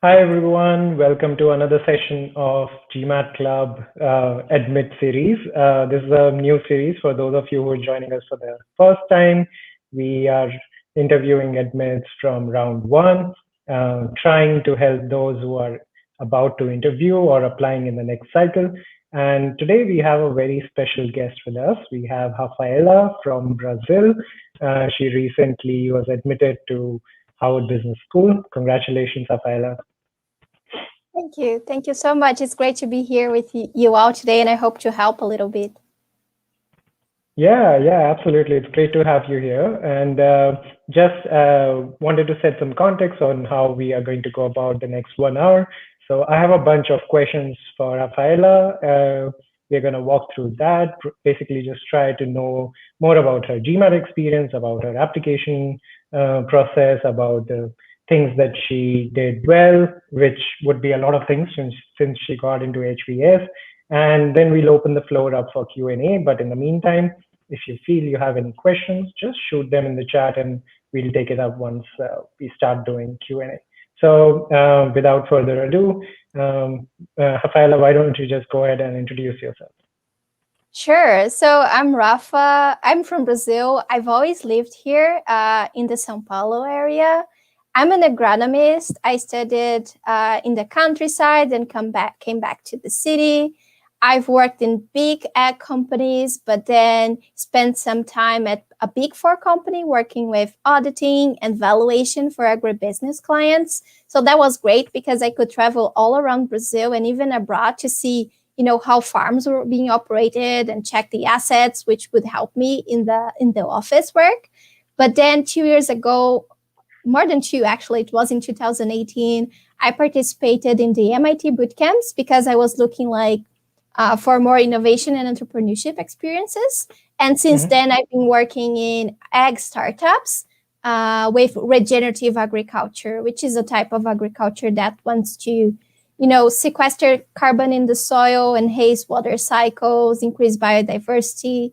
Hi everyone, welcome to another session of GMAT Club Admit series. This is a new series for those of you who are joining us for the first time. We are interviewing admits from round one, trying to help those who are about to interview or applying in the next cycle. And today we have a very special guest with us. We have Rafaela from Brazil. She recently was admitted to Howard Business School. Congratulations, Rafaela. Thank you. Thank you so much. It's great to be here with you all today, and I hope to help a little bit. Yeah, absolutely. It's great to have you here. And just wanted to set some context on how we are going to go about the next 1 hour. So I have a bunch of questions for Rafaela. We're going to walk through that, basically just try to know more about her GMAT experience, about her application process, about the things that she did well, which would be a lot of things since she got into HBS. And then we'll open the floor up for Q&A. But in the meantime, if you feel you have any questions, just shoot them in the chat and we'll take it up once we start doing Q&A. So without further ado, Rafaela, why don't you just go ahead and introduce yourself? Sure. So I'm Rafa. I'm from Brazil. I've always lived here in the São Paulo area. I'm an agronomist. I studied in the countryside and came back to the city. I've worked in big ag companies, but then spent some time at a big four company working with auditing and valuation for agribusiness clients. So that was great because I could travel all around Brazil and even abroad to see, how farms were being operated and check the assets, which would help me in the office work. But then 2 years ago, more than two, actually, it was in 2018, I participated in the MIT boot camps because I was looking for more innovation and entrepreneurship experiences. And since then, I've been working in ag startups with regenerative agriculture, which is a type of agriculture that wants to, sequester carbon in the soil, enhance water cycles, increase biodiversity,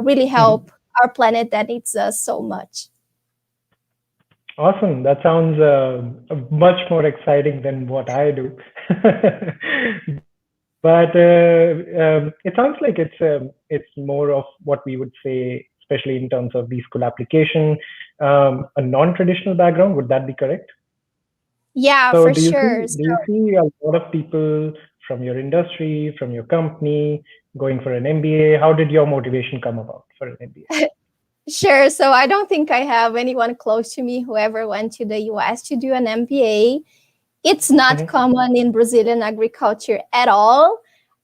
really help our planet that needs us so much. Awesome. That sounds much more exciting than what I do. But it sounds like it's more of what we would say, especially in terms of B-School application, a non-traditional background. Would that be correct? Yeah, So for do you sure. see, do you see a lot of people from your industry, from your company, going for an MBA? How did your motivation come about for an MBA? Sure. So I don't think I have anyone close to me who ever went to the US to do an MBA. It's not common in Brazilian agriculture at all.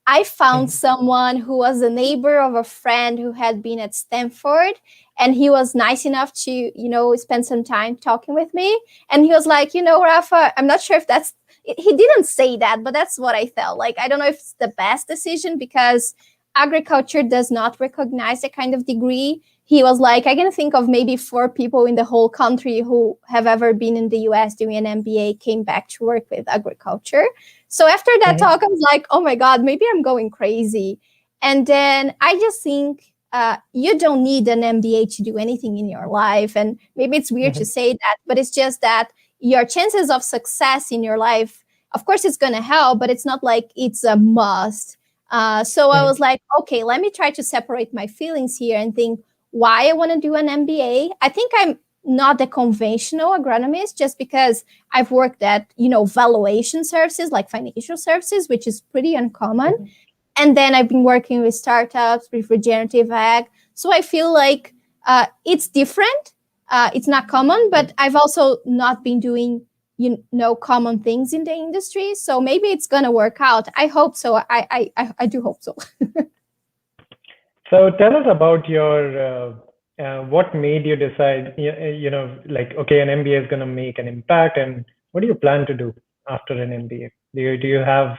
I found someone who was a neighbor of a friend who had been at Stanford, and he was nice enough to, spend some time talking with me. And he was like, Rafa, I'm not sure if he didn't say that, but that's what I felt. Like, I don't know if it's the best decision because agriculture does not recognize that kind of degree. He was like, I can think of maybe 4 people in the whole country who have ever been in the US doing an MBA, came back to work with agriculture. So after that talk, I was like, oh my God, maybe I'm going crazy. And then I just think you don't need an MBA to do anything in your life. And maybe it's weird to say that, but it's just that your chances of success in your life, of course, it's going to help, but it's not like it's a must. So I was like, okay, let me try to separate my feelings here and think, why I want to do an MBA. I think I'm not a conventional agronomist just because I've worked at, valuation services like financial services, which is pretty uncommon. And then I've been working with startups, with regenerative ag. So I feel like it's different. It's not common, but I've also not been doing, common things in the industry. So maybe it's going to work out. I hope so. I do hope so. So tell us about your what made you decide, okay, an MBA is going to make an impact, and what do you plan to do after an MBA? Do you have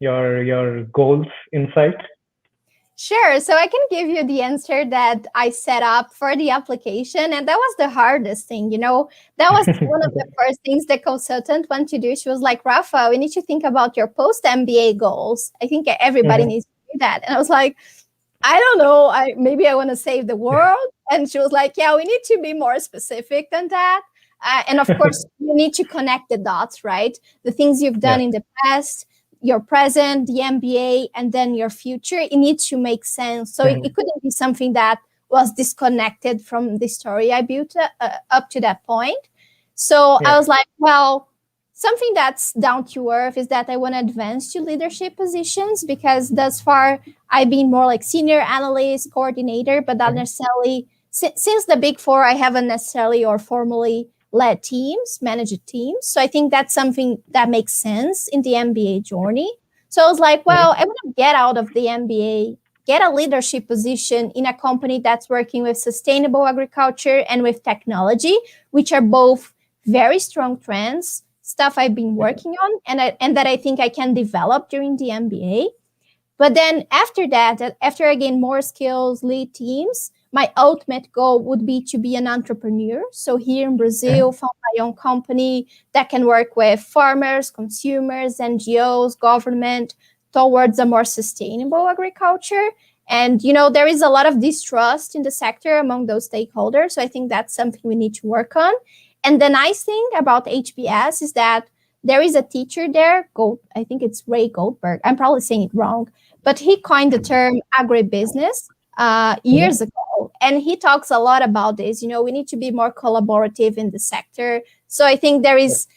your goals in sight? Sure. So I can give you the answer that I set up for the application. And that was the hardest thing, That was one of the first things the consultant wanted to do. She was like, Rafa, we need to think about your post-MBA goals. I think everybody needs to do that. And I was like, I don't know. Maybe I want to save the world. And she was like, yeah, we need to be more specific than that. And of course, you need to connect the dots, right? The things you've done in the past, your present, the MBA, and then your future. It needs to make sense. So it couldn't be something that was disconnected from the story I built up to that point. So I was like, well, something that's down to earth is that I want to advance to leadership positions, because thus far I've been more like senior analyst, coordinator, but not necessarily, since the Big Four, I haven't necessarily or formally led teams, managed teams. So I think that's something that makes sense in the MBA journey. So I was like, well, I want to get out of the MBA, get a leadership position in a company that's working with sustainable agriculture and with technology, which are both very strong trends, stuff I've been working on, and that I think I can develop during the MBA. But then after that, after I gain more skills, lead teams, my ultimate goal would be to be an entrepreneur. So here in Brazil, found my own company that can work with farmers, consumers, NGOs, government, towards a more sustainable agriculture. And, you know, there is a lot of distrust in the sector among those stakeholders. So I think that's something we need to work on. And the nice thing about HBS is that there is a teacher there, I think it's Ray Goldberg. I'm probably saying it wrong, but he coined the term agribusiness years ago. And he talks a lot about this. You know, we need to be more collaborative in the sector. So I think that's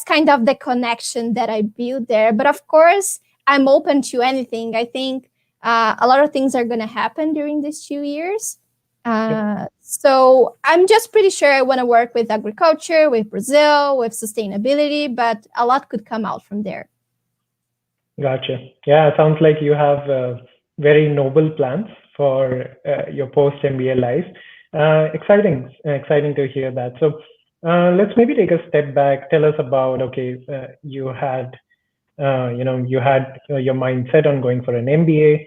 kind of the connection that I built there. But of course, I'm open to anything. I think a lot of things are going to happen during these 2 years. So I'm just pretty sure I want to work with agriculture, with Brazil, with sustainability, but a lot could come out from there. Gotcha. Yeah, it sounds like you have very noble plans for your post-MBA life. Exciting to hear that. So let's maybe take a step back. Tell us about, you had your mindset on going for an MBA.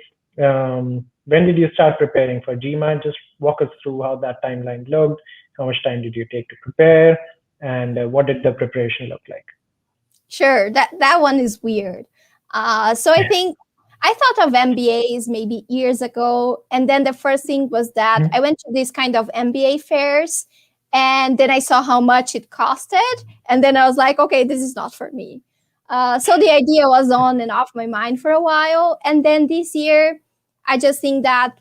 When did you start preparing for GMAT? Just walk us through how that timeline looked. How much time did you take to prepare? And what did the preparation look like? Sure, that one is weird. So I think I thought of MBAs maybe years ago. And then the first thing was that I went to these kind of MBA fairs. And then I saw how much it costed. And then I was like, okay, this is not for me. So the idea was on and off my mind for a while. And then this year, I just think that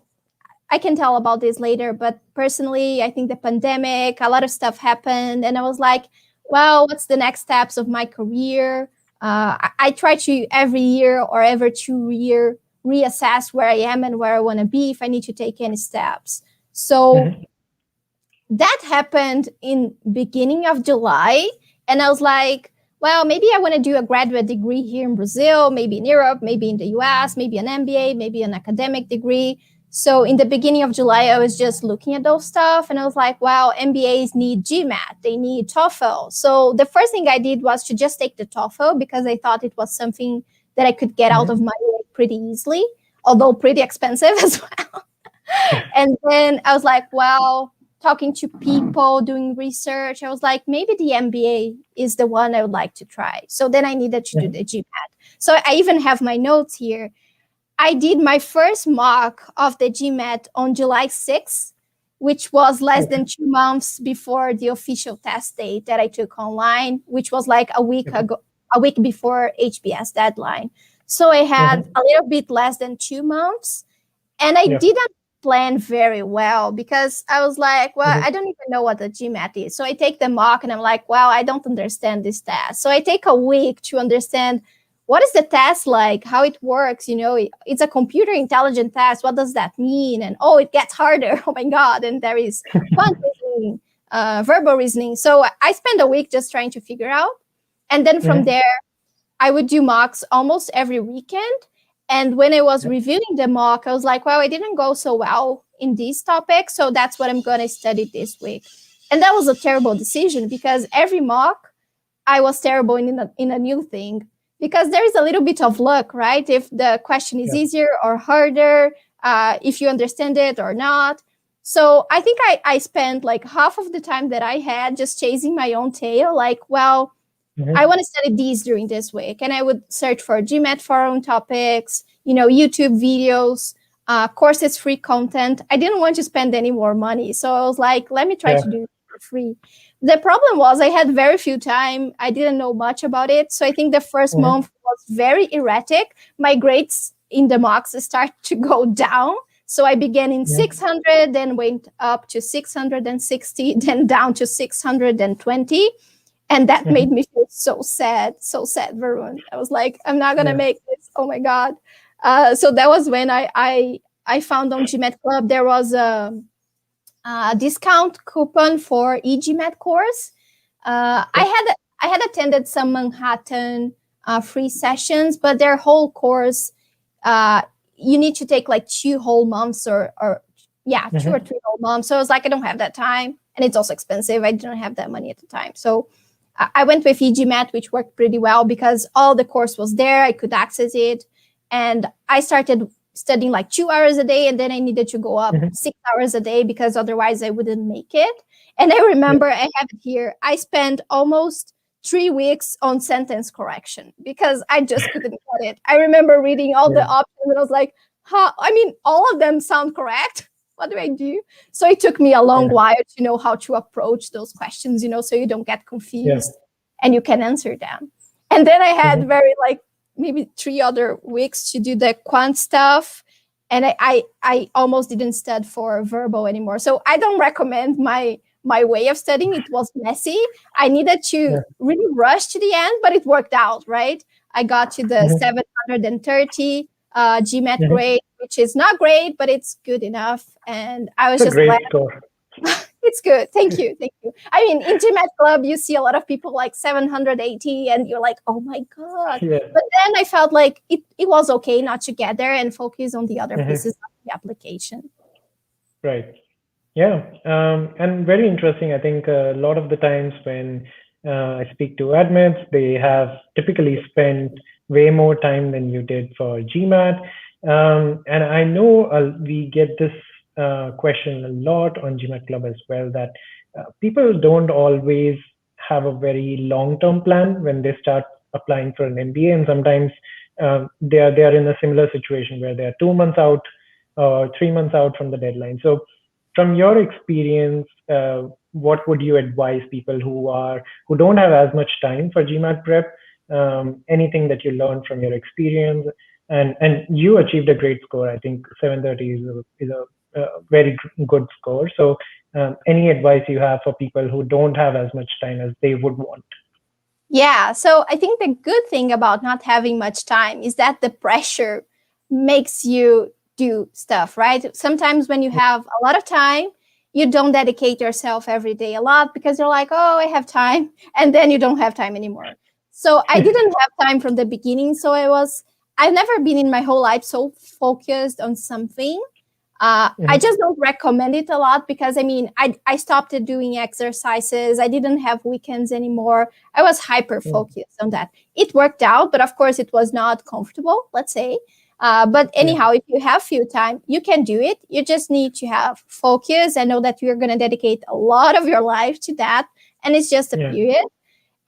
I can tell about this later, but personally, I think the pandemic, a lot of stuff happened. And I was like, well, what's the next steps of my career? I try to every year or every 2 year reassess where I am and where I want to be if I need to take any steps. So that happened in beginning of July. And I was like, well, maybe I want to do a graduate degree here in Brazil, maybe in Europe, maybe in the US, maybe an MBA, maybe an academic degree. So in the beginning of July, I was just looking at those stuff and I was like, wow, MBAs need GMAT, they need TOEFL. So the first thing I did was to just take the TOEFL because I thought it was something that I could get out of my way pretty easily, although pretty expensive as well. And then I was like, well, talking to people, doing research, I was like, maybe the MBA is the one I would like to try. So then I needed to do the GMAT. So I even have my notes here. I did my first mock of the GMAT on July 6th, which was less than 2 months before the official test date that I took online, which was like a week ago, a week before HBS deadline. So I had a little bit less than 2 months, and I didn't plan very well because I was like, well, I don't even know what the GMAT is. So I take the mock and I'm like, well, I don't understand this test. So I take a week to understand what is the test like, how it works. You know, it's a computer intelligent test. What does that mean? And it gets harder. Oh my God. And there is quant reasoning, verbal reasoning. So I spent a week just trying to figure out. And then from there, I would do mocks almost every weekend. And when I was reviewing the mock, I was like, well, I didn't go so well in these topics. So that's what I'm going to study this week. And that was a terrible decision because every mock, I was terrible in a new thing. Because there is a little bit of luck, right? If the question is easier or harder, if you understand it or not. So I think I spent like half of the time that I had just chasing my own tail. Like, well, I want to study these during this week. And I would search for GMAT forum topics, YouTube videos, courses, free content. I didn't want to spend any more money. So I was like, let me try to do for free. The problem was I had very few time. I didn't know much about it. So I think the first month was very erratic. My grades in the mocks start to go down. So I began in 600, then went up to 660, then down to 620. And that made me feel so sad, Varun. I was like, I'm not going to make this. Oh my God. So that was when I found on GMAT Club, there was a discount coupon for eGMAT course. I had attended some Manhattan free sessions, but their whole course, you need to take like 2 whole months or 2 or 3 whole months. So I was like, I don't have that time. And it's also expensive. I didn't have that money at the time. So I went with eGMAT, which worked pretty well because all the course was there. I could access it. And I started studying like 2 hours a day. And then I needed to go up 6 hours a day because otherwise I wouldn't make it. And I remember, I have it here, I spent almost 3 weeks on sentence correction because I just couldn't get it. I remember reading all the options and I was like, I mean, all of them sound correct. What do I do? So it took me a long while to know how to approach those questions, so you don't get confused and you can answer them. And then I had maybe 3 other weeks to do the quant stuff. And I almost didn't study for verbal anymore. So I don't recommend my way of studying. It was messy. I needed to really rush to the end, but it worked out, right? I got to the 730 GMAT grade, which is not great, but it's good enough. And I was just glad. Score. It's good. Thank you. I mean, in GMAT Club, you see a lot of people like 780 and you're like, oh my God. Yeah. But then I felt like it was okay not to get there and focus on the other pieces of the application. Right. Yeah. And very interesting. I think a lot of the times when I speak to admits, they have typically spent way more time than you did for GMAT. And I know we get this question a lot on GMAT Club as well, that people don't always have a very long-term plan when they start applying for an MBA. And sometimes they are in a similar situation where they're 2 months out or 3 months out from the deadline. So from your experience, what would you advise people who don't have as much time for GMAT prep? Anything that you learned from your experience, and you achieved a great score. I think 730 is a very good score. So any advice you have for people who don't have as much time as they would want? Yeah, so I think the good thing about not having much time is that the pressure makes you do stuff, right? Sometimes when you have a lot of time, you don't dedicate yourself every day a lot because you're like, oh, I have time. And then you don't have time anymore. So I didn't have time from the beginning. So I've never been in my whole life so focused on something. I just don't recommend it a lot because, I mean, I stopped doing exercises. I didn't have weekends anymore. I was hyper-focused on that. It worked out, but of course it was not comfortable, let's say. But anyhow, if you have few time, you can do it. You just need to have focus and know that you're going to dedicate a lot of your life to that. And it's just a period.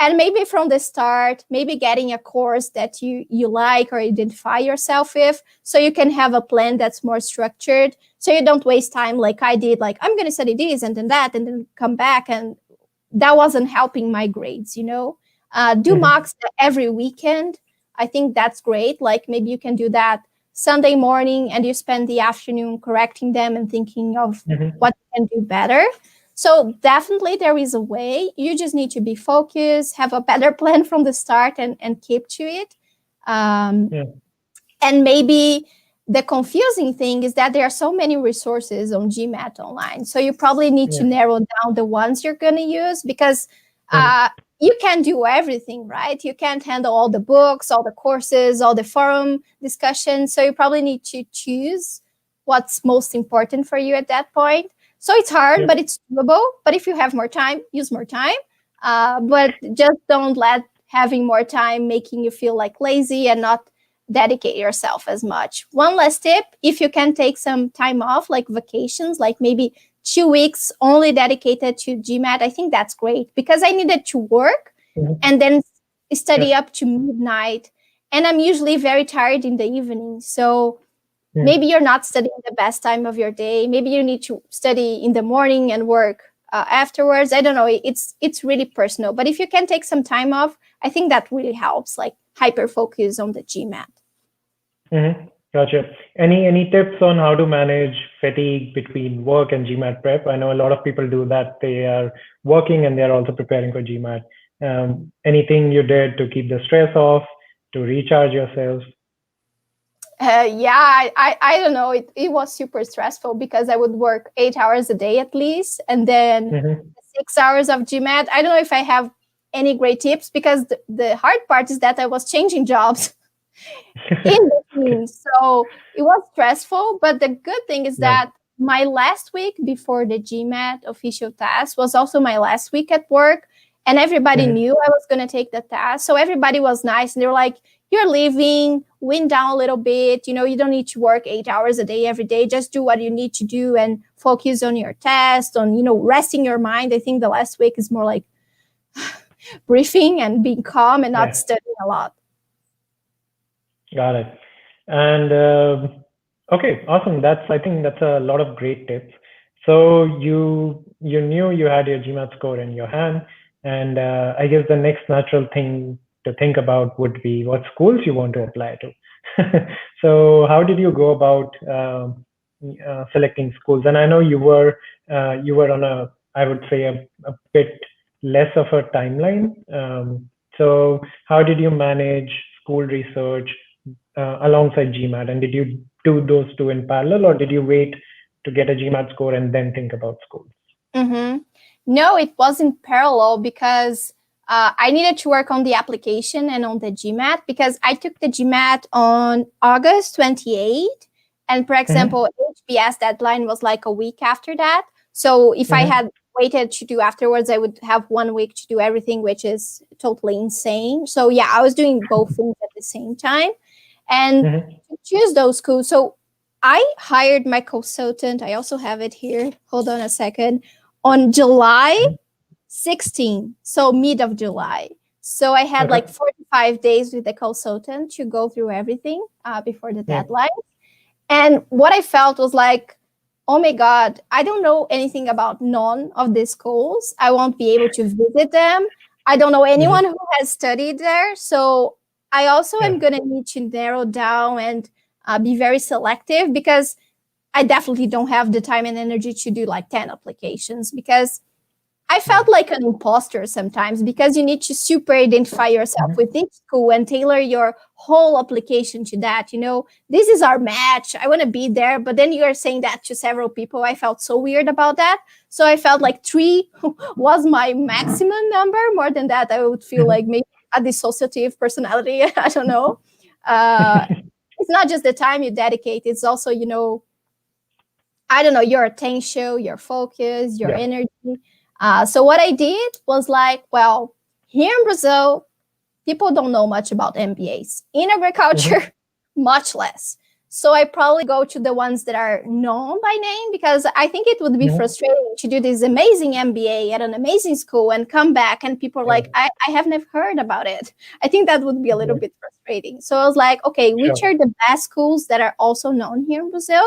And maybe from the start, maybe getting a course that you like or identify yourself with, so you can have a plan that's more structured, so you don't waste time like I did, like I'm going to study this and then that and then come back. And that wasn't helping my grades, Do mocks every weekend. I think that's great. Like maybe you can do that Sunday morning and you spend the afternoon correcting them and thinking of what you can do better. So definitely there is a way. You just need to be focused, have a better plan from the start and keep to it. And maybe the confusing thing is that there are so many resources on GMAT online. So you probably need to narrow down the ones you're going to use because you can't do everything, right? You can't handle all the books, all the courses, all the forum discussions. So you probably need to choose what's most important for you at that point. So it's hard, but it's doable. But if you have more time, use more time. But just don't let having more time making you feel like lazy and not dedicate yourself as much. One last tip, if you can take some time off, like vacations, like maybe 2 weeks only dedicated to GMAT, I think that's great because I needed to work and then study up to midnight. And I'm usually very tired in the evening. So maybe you're not studying the best time of your day. Maybe you need to study in the morning and work afterwards. I don't know. It's really personal. But if you can take some time off, I think that really helps, like hyper focus on the GMAT. Gotcha. Any tips on how to manage fatigue between work and GMAT prep? I know a lot of people do that. They are working and they're also preparing for GMAT. Anything you did to keep the stress off, to recharge yourself? Yeah, I don't know. It was super stressful because I would work 8 hours a day at least, and then 6 hours of GMAT. I don't know if I have any great tips, because the hard part is that I was changing jobs in between. So it was stressful, but the good thing is that my last week before the GMAT official test was also my last week at work, and everybody knew I was going to take the test. So everybody was nice, and they were like, you're leaving, wind down a little bit, you don't need to work 8 hours a day every day. Just do what you need to do and focus on your test, on, resting your mind. I think the last week is more like briefing and being calm and not studying a lot. Got it. And okay, awesome. I think that's a lot of great tips. So you knew you had your GMAT score in your hand, and I guess the next natural thing to think about would be what schools you want to apply to. So how did you go about selecting schools? And I know you were on a, I would say, a bit less of a timeline. So how did you manage school research alongside GMAT? And did you do those two in parallel, or did you wait to get a GMAT score and then think about schools? No, it wasn't parallel, because I needed to work on the application and on the GMAT, because I took the GMAT on August 28th. And for example, HBS deadline was like a week after that. So if I had waited to do afterwards, I would have 1 week to do everything, which is totally insane. So yeah, I was doing both things at the same time. And to choose those schools, so I hired my consultant. I also have it here. Hold on a second. On July 16, so mid of July. So I had like 45 days with the consultant to go through everything before the deadline. And what I felt was like, oh my God, I don't know anything about none of these schools. I won't be able to visit them. I don't know anyone who has studied there. So I also am going to need to narrow down and be very selective, because I definitely don't have the time and energy to do like 10 applications, because I felt like an imposter sometimes, because you need to super identify yourself with each school and tailor your whole application to that. This is our match. I want to be there. But then you are saying that to several people. I felt so weird about that. So I felt like 3 was my maximum number. More than that, I would feel like maybe a dissociative personality. I don't know. It's not just the time you dedicate. It's also, I don't know, your attention, your focus, your energy. So what I did was like, well, here in Brazil, people don't know much about MBAs. In agriculture, much less. So I probably go to the ones that are known by name, because I think it would be frustrating to do this amazing MBA at an amazing school and come back and people are like, I have never heard about it. I think that would be a little bit frustrating. So I was like, okay, which are the best schools that are also known here in Brazil?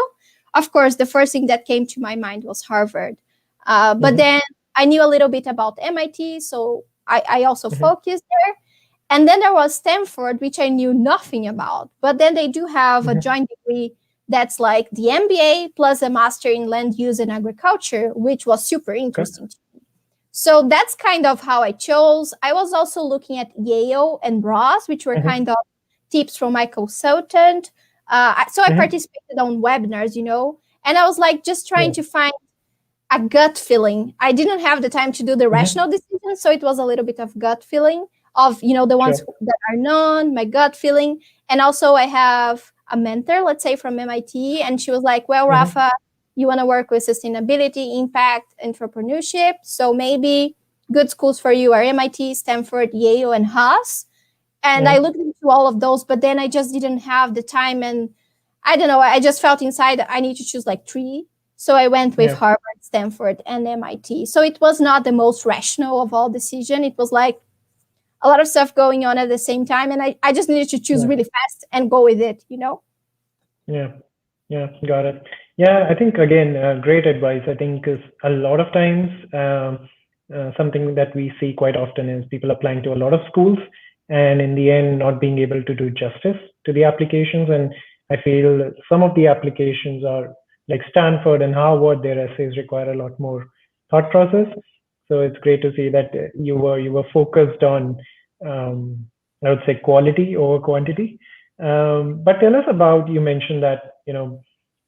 Of course, the first thing that came to my mind was Harvard. But then I knew a little bit about MIT, so I also focused there. And then there was Stanford, which I knew nothing about. But then they do have a joint degree that's like the MBA plus a master in land use and agriculture, which was super interesting to me. So that's kind of how I chose. I was also looking at Yale and Ross, which were kind of tips from my consultant. So I participated on webinars, and I was like just trying to find a gut feeling. I didn't have the time to do the rational decision, so it was a little bit of gut feeling of, the ones that are known, my gut feeling. And also I have a mentor, let's say from MIT, and she was like, well, Rafa, you want to work with sustainability, impact, entrepreneurship. So maybe good schools for you are MIT, Stanford, Yale, and Haas. And I looked into all of those, but then I just didn't have the time. And I don't know, I just felt inside that I need to choose like 3. So I went with Harvard, Stanford, and MIT. So it was not the most rational of all decision. It was like a lot of stuff going on at the same time. And I just needed to choose really fast and go with it, Yeah, got it. Yeah, I think again, great advice. I think is a lot of times something that we see quite often is people applying to a lot of schools and in the end not being able to do justice to the applications. And I feel some of the applications are like Stanford and Harvard, their essays require a lot more thought process. So it's great to see that you were focused on I would say quality over quantity. But tell us about, you mentioned that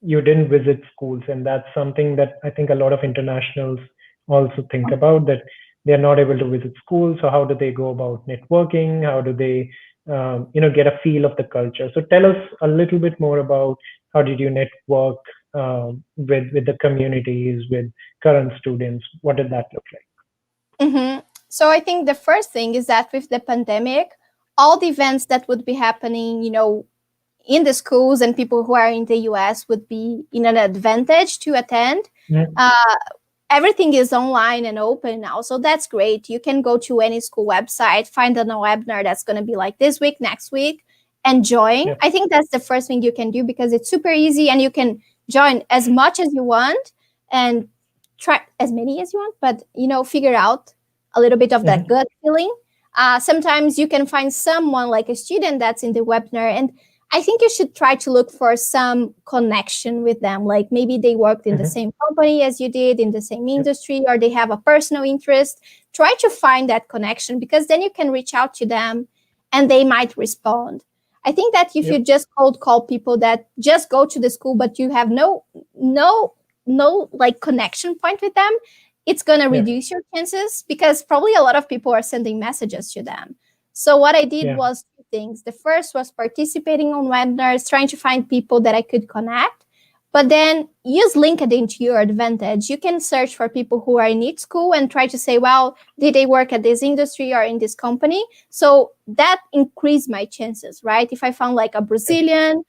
you didn't visit schools, and that's something that I think a lot of internationals also think about, that they're not able to visit schools. So how do they go about networking? How do they get a feel of the culture? So tell us a little bit more about how did you network with the communities, with current students? What did that look like? So I think the first thing is that with the pandemic, all the events that would be happening, in the schools and people who are in the US would be in an advantage to attend. Mhm. Uh, Everything is online and open now, so that's great. You can go to any school website, find a webinar that's going to be like this week, next week, and join. Yeah. I think that's the first thing you can do because it's super easy and you can join as much as you want and try as many as you want, but figure out a little bit of that Mhm. gut feeling. Sometimes you can find someone like a student that's in the webinar, and I think you should try to look for some connection with them. Like maybe they worked in the Mhm. same company as you did, in the same Yep. industry, or they have a personal interest. Try to find that connection because then you can reach out to them and they might respond. I think that if you Yep. just cold call people that just go to the school, but you have no, no like connection point with them, it's going to Yeah. reduce your chances because probably a lot of people are sending messages to them. So what I did Yeah. was two things. The first was participating on webinars, trying to find people that I could connect. But then use LinkedIn to your advantage. You can search for people who are in each school and try to say, well, did they work at this industry or in this company? So that increased my chances, right? If I found like a Yep. Brazilian,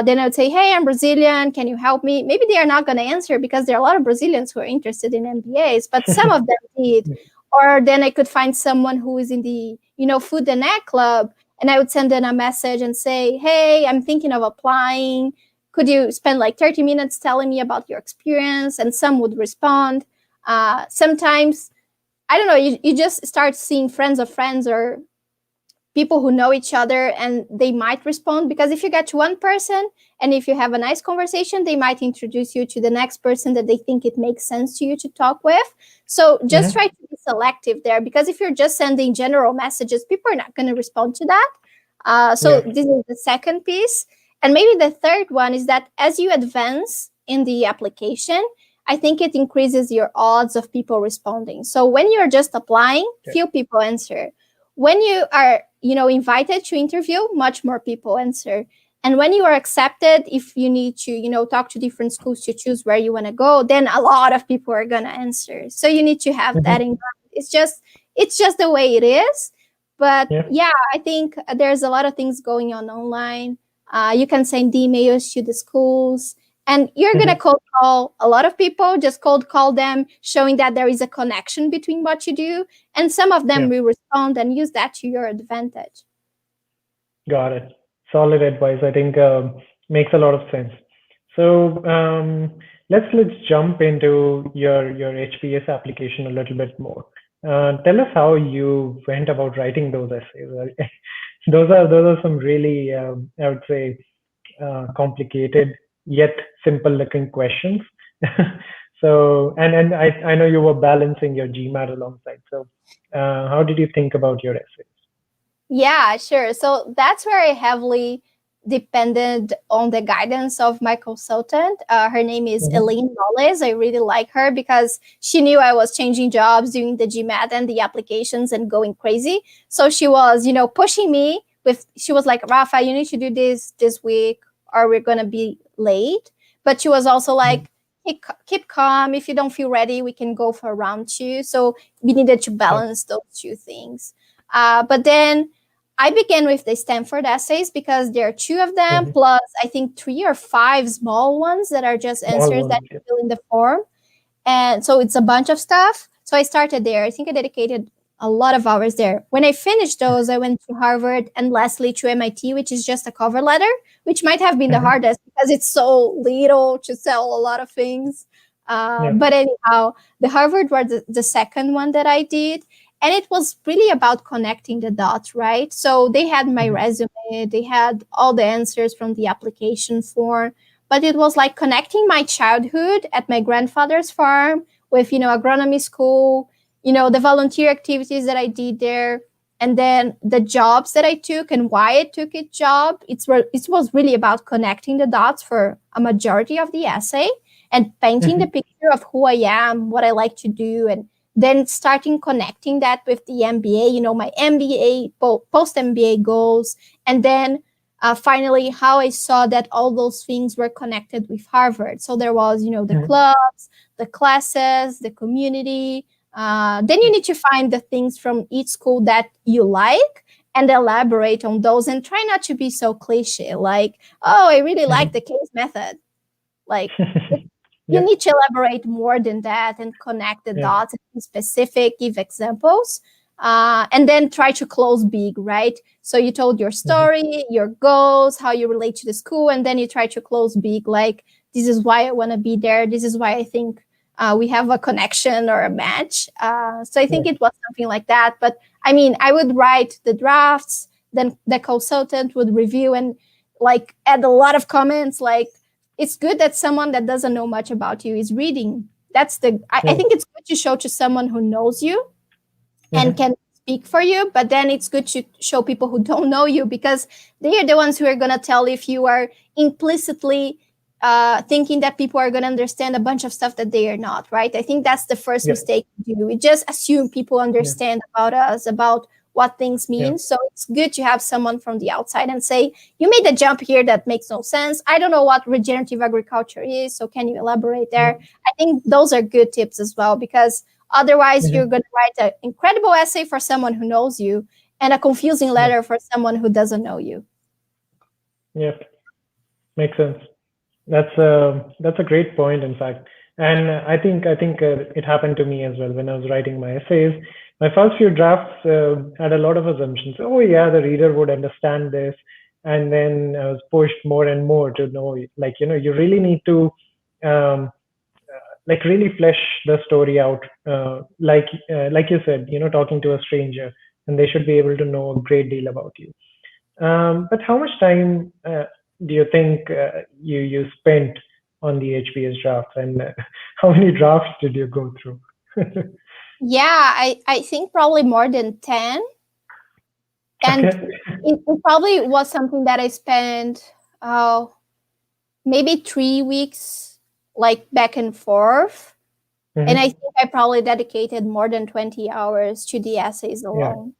then I would say, hey, I'm Brazilian. Can you help me? Maybe they are not going to answer because there are a lot of Brazilians who are interested in MBAs, but some of them did. Or then I could find someone who is in the, food and ag club, and I would send them a message and say, hey, I'm thinking of applying. Could you spend like 30 minutes telling me about your experience? And some would respond. Sometimes, I don't know, you just start seeing friends of friends or people who know each other and they might respond because if you get to one person and if you have a nice conversation they might introduce you to the next person that they think it makes sense to you to talk with. So just Mhm. try to be selective there because if you're just sending general messages people are not going to respond to that. So Yeah. this is the second piece. And maybe the third one is that as you advance in the application I think it increases your odds of people responding. So when you're just applying Yeah. few people answer. When you are invited to interview much more people answer. And when you are accepted if you need to talk to different schools to choose where you want to go then a lot of people are going to answer, so you need to have that Mhm. in mind. It's just the way it is. But Yeah. yeah, I think there's a lot of things going on online. You can send emails to the schools and you're going to Mhm. cold call a lot of people, just cold call them showing that there is a connection between what you do, and some of them Yeah. will respond and use that to your advantage. Got it. Solid advice. I think makes a lot of sense. So let's jump into your HPS application a little bit more. Tell us how you went about writing those essays. Those are some really I would say complicated yet simple looking questions. So and I know you were balancing your GMAT alongside. So how did you think about your essays? Yeah, sure. So that's where I heavily depended on the guidance of my consultant. Her name is Mhm. Elaine Knowles. I really like her because she knew I was changing jobs, doing the GMAT and the applications and going crazy. So she was, pushing me with, she was like, Rafa, you need to do this week or we're going to be late. But she was also Mhm. like, keep calm. If you don't feel ready, we can go for round two. So we needed to Yeah. balance those two things. But then I began with the Stanford essays because there are two of them, Mhm. plus I think three or five small ones that are just Small answers that ones. you fill in the form. And so it's a bunch of stuff. So I started there. I think I dedicated a lot of hours there. When I finished those, I went to Harvard and lastly to MIT, which is just a cover letter, which might have been the hardest because it's so little to sell a lot of things. But anyhow, the Harvard was the second one that I did. And it was really about connecting the dots, right? So they had my resume, they had all the answers from the application form, but it was like connecting my childhood at my grandfather's farm with, agronomy school, the volunteer activities that I did there, and then the jobs that I took and why I took each job. It was really about connecting the dots for a majority of the essay and painting the picture of who I am, what I like to do, and then starting connecting that with the MBA, my MBA, post-MBA goals, and then finally how I saw that all those things were connected with Harvard. So there was, the clubs, the classes, the community. Then you need to find the things from each school that you like and elaborate on those and try not to be so cliche, like, oh, I really like the case method. Like, you need to elaborate more than that and connect the dots and be specific, give examples, and then try to close big, right? So you told your story, your goals, how you relate to the school, and then you try to close big, like, this is why I want to be there. This is why I think we have a connection or a match. So I think it was something like that. But I mean, I would write the drafts, then the consultant would review and like add a lot of comments, like, it's good that someone that doesn't know much about you is reading. I think it's good to show to someone who knows you and can speak for you, but then it's good to show people who don't know you because they are the ones who are going to tell if you are implicitly thinking that people are going to understand a bunch of stuff that they are not, right? I think that's the first mistake we do. We just assume people understand about us, about what things mean. So it's good to have someone from the outside and say, you made a jump here that makes no sense. I don't know what regenerative agriculture is. So can you elaborate there? I think those are good tips as well, because otherwise you're going to write an incredible essay for someone who knows you and a confusing letter for someone who doesn't know you. Yep. Makes sense. That's a great point, in fact. And I think it happened to me as well when I was writing my essays. My first few drafts had a lot of assumptions. Oh yeah, the reader would understand this, and then I was pushed more and more to know, like, you really need to like really flesh the story out, like you said, talking to a stranger, and they should be able to know a great deal about you. But how much time do you think you spent on the HBS drafts, and how many drafts did you go through? Yeah, I think probably more than 10. And it probably was something that I spent maybe 3 weeks, like back and forth. And I think I probably dedicated more than 20 hours to the essays alone.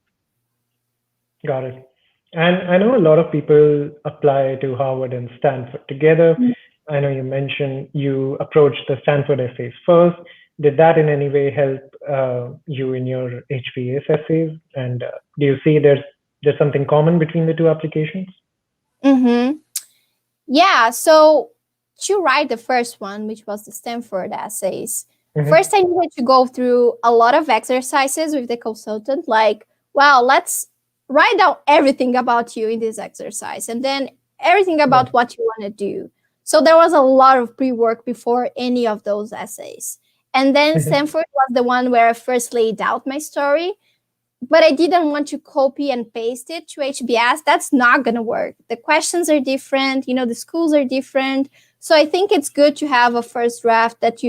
Got it. And I know a lot of people apply to Harvard and Stanford together. I know you mentioned you approached the Stanford essays first. Did that in any way help you in your HBS essays? And do you see there's something common between the two applications? Yeah, so to write the first one, which was the Stanford essays, first I needed to go through a lot of exercises with the consultant, like, wow, let's write down everything about you in this exercise, and then everything about what you want to do. So there was a lot of pre-work before any of those essays. And then Stanford was the one where I first laid out my story, but I didn't want to copy and paste it to HBS. That's not going to work. The questions are different, the schools are different. So I think it's good to have a first draft that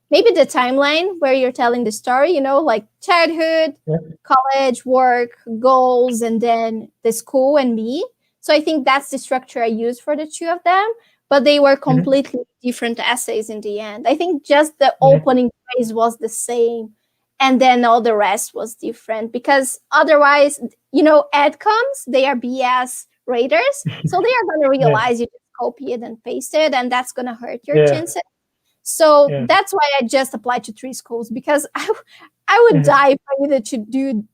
maybe the timeline where you're telling the story, like childhood, college, work, goals, and then the school and me. So I think that's the structure I used for the two of them. But they were completely different essays in the end. I think just the opening phrase was the same, and then all the rest was different, because otherwise, adcoms, they are BS raters, so they are going to realize you just copy it and paste it, and that's going to hurt your chances. So that's why I just applied to 3 schools, because I would die if I needed to do,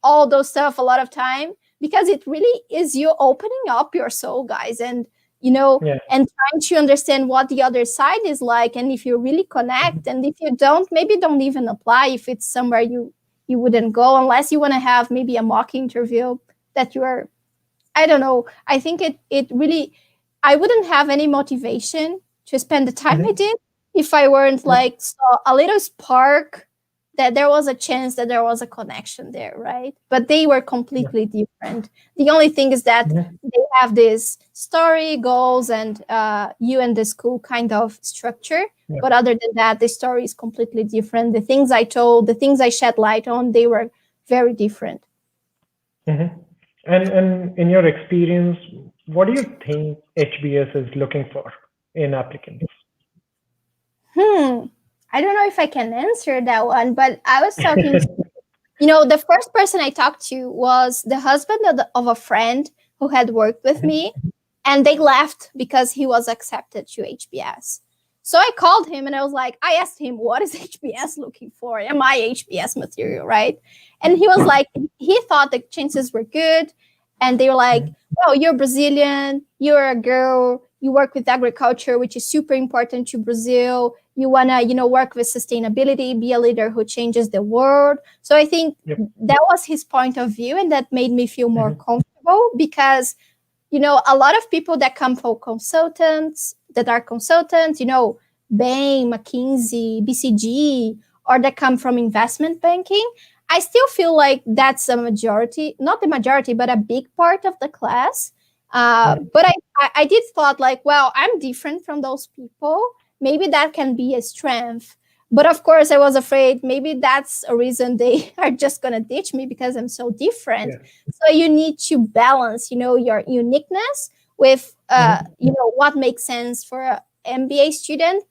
all those stuff a lot of time, because it really is you opening up your soul, guys, and and trying to understand what the other side is like, and if you really connect, and if you don't, maybe don't even apply if it's somewhere you you wouldn't go unless you want to have maybe a mock interview that you are, I don't know. I think it really, I wouldn't have any motivation to spend the time I did if I weren't like saw a little spark that there was a chance that there was a connection there, right? But they were completely different. The only thing is that they have this story, goals, and you and the school kind of structure. But other than that, the story is completely different. The things I told, the things I shed light on, they were very different. And in your experience, what do you think HBS is looking for in applicants? I don't know if I can answer that one, but I was talking to, the first person I talked to was the husband of a friend who had worked with me, and they left because he was accepted to HBS. So I called him and I asked him, what is HBS looking for? Am I HBS material, right? And he was like, he thought the chances were good. And they were like, oh, you're Brazilian, you're a girl, you work with agriculture, which is super important to Brazil. You want to, work with sustainability, be a leader who changes the world. So I think that was his point of view. And that made me feel more comfortable because, a lot of people that come from consultants, Bain, McKinsey, BCG, or that come from investment banking, I still feel like that's a majority, not the majority, but a big part of the class. But I did thought I'm different from those people. Maybe that can be a strength. But of course, I was afraid maybe that's a reason they are just going to ditch me because I'm so different. So you need to balance, your uniqueness with, what makes sense for an MBA student.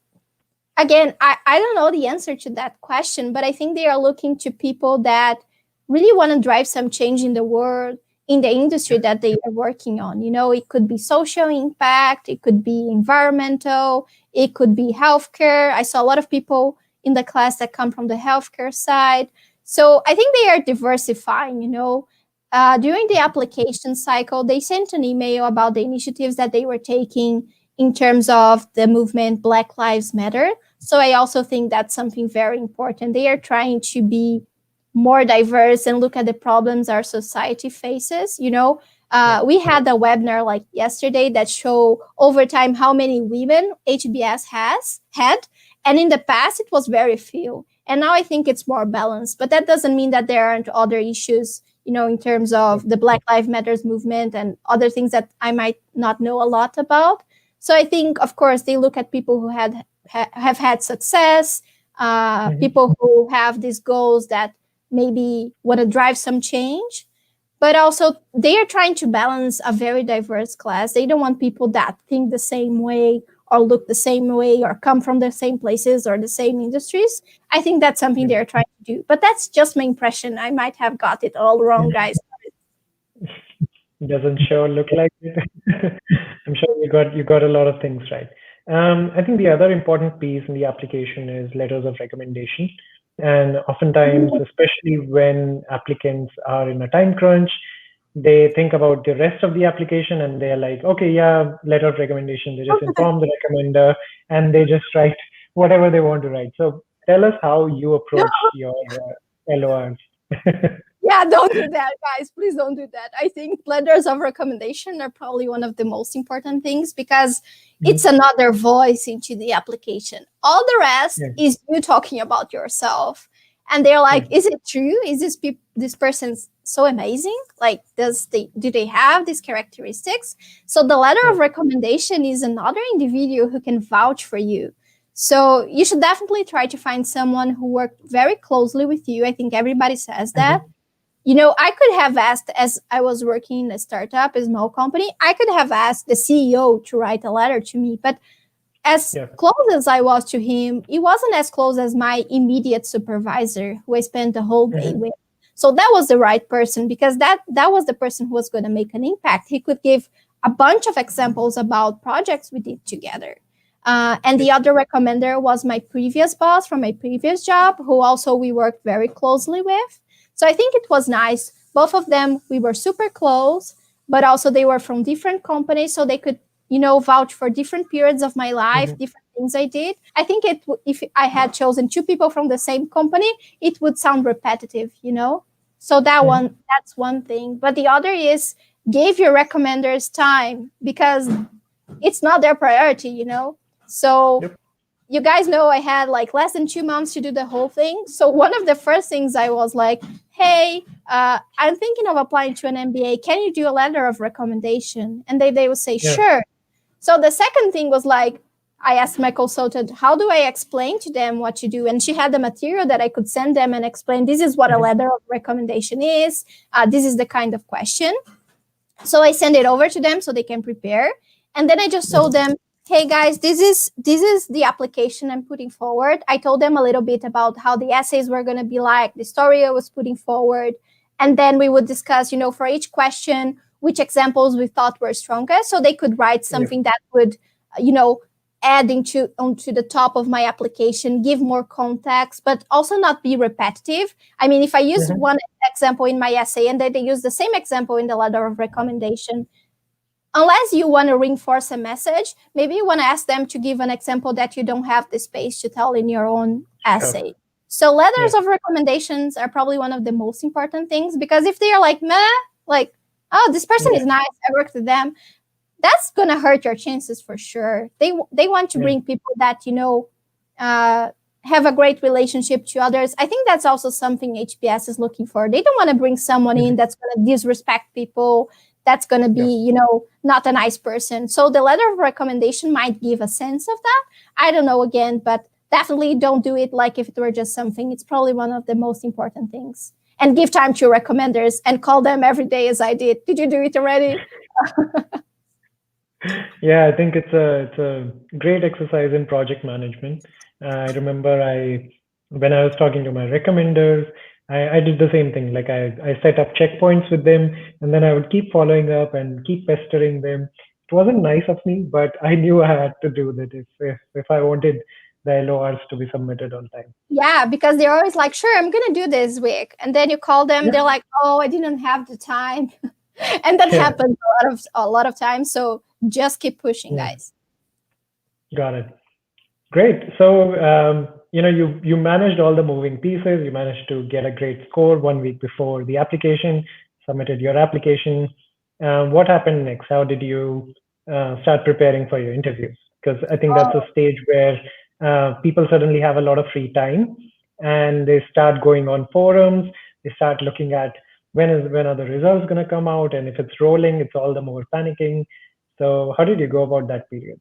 Again, I don't know the answer to that question, but I think they are looking to people that really want to drive some change in the world, in the industry that they are working on. It could be social impact, it could be environmental, it could be healthcare. I saw a lot of people in the class that come from the healthcare side. So I think they are diversifying, during the application cycle, they sent an email about the initiatives that they were taking in terms of the movement Black Lives Matter. So I also think that's something very important. They are trying to be more diverse and look at the problems our society faces. We had a webinar yesterday that show over time how many women HBS had. And in the past, it was very few. And now I think it's more balanced. But that doesn't mean that there aren't other issues, in terms of the Black Lives Matters movement and other things that I might not know a lot about. So I think, of course, they look at people who have had success, people who have these goals that maybe want to drive some change. But also, they are trying to balance a very diverse class. They don't want people that think the same way or look the same way or come from the same places or the same industries. I think that's something they're trying to do. But that's just my impression. I might have got it all wrong, guys. Doesn't sure look like it. I'm sure you got a lot of things right. I think the other important piece in the application is letters of recommendation. And oftentimes, especially when applicants are in a time crunch, they think about the rest of the application and they're like, okay, yeah, letter of recommendation. They just inform the recommender and they just write whatever they want to write. So tell us how you approach your LORs. Yeah, don't do that, guys. Please don't do that. I think letters of recommendation are probably one of the most important things because it's another voice into the application. All the rest is you talking about yourself. And they're like, is it true? Is this person so amazing? Do they have these characteristics? So the letter of recommendation is another individual who can vouch for you. So you should definitely try to find someone who worked very closely with you. I think everybody says that. I could have asked, as I was working in a startup, a small company, I could have asked the CEO to write a letter to me. But as close as I was to him, it wasn't as close as my immediate supervisor, who I spent the whole day with. So that was the right person because that was the person who was going to make an impact. He could give a bunch of examples about projects we did together. And the other recommender was my previous boss from my previous job, who also we worked very closely with. So I think it was nice. Both of them, we were super close, but also they were from different companies. So they could, vouch for different periods of my life, different things I did. I think if I had chosen two people from the same company, it would sound repetitive, So that's one thing. But the other is give your recommenders time, because it's not their priority, So you guys know I had like less than 2 months to do the whole thing. So one of the first things I was like, hey, I'm thinking of applying to an MBA. Can you do a letter of recommendation? And they would say, sure. So the second thing was like, I asked my consultant, how do I explain to them what to do? And she had the material that I could send them and explain, this is what a letter of recommendation is. This is the kind of question. So I send it over to them so they can prepare. And then I just told them, hey guys, this is the application I'm putting forward. I told them a little bit about how the essays were going to be like, the story I was putting forward. And then we would discuss, for each question, which examples we thought were strongest. So they could write something that would, add onto the top of my application, give more context, but also not be repetitive. I mean, if I use one example in my essay and then they use the same example in the letter of recommendation, unless you want to reinforce a message, maybe you want to ask them to give an example that you don't have the space to tell in your own essay. So letters of recommendations are probably one of the most important things, because if they are like, meh, like, oh, this person is nice, I worked with them, that's going to hurt your chances for sure. They want to bring people that, have a great relationship to others. I think that's also something HBS is looking for. They don't want to bring someone in that's going to disrespect people, that's going to be, not a nice person. So the letter of recommendation might give a sense of that. I don't know again, but definitely don't do it like if it were just something. It's probably one of the most important things. And give time to your recommenders and call them every day as I did. Did you do it already? Yeah, I think it's a great exercise in project management. I remember when I was talking to my recommenders, I did the same thing. Like I set up checkpoints with them, and then I would keep following up and keep pestering them. It wasn't nice of me, but I knew I had to do that if I wanted the LORs to be submitted on time. Yeah, because they're always like, sure, I'm going to do this week. And then you call them, they're like, oh, I didn't have the time. And that happens a lot of times. So just keep pushing, guys. Got it. Great. So, you managed all the moving pieces. You managed to get a great score 1 week before the application, submitted your application. What happened next? How did you start preparing for your interviews? Because I think that's a stage where people suddenly have a lot of free time and they start going on forums. They start looking at when are the results going to come out, and if it's rolling, it's all the more panicking. So how did you go about that period?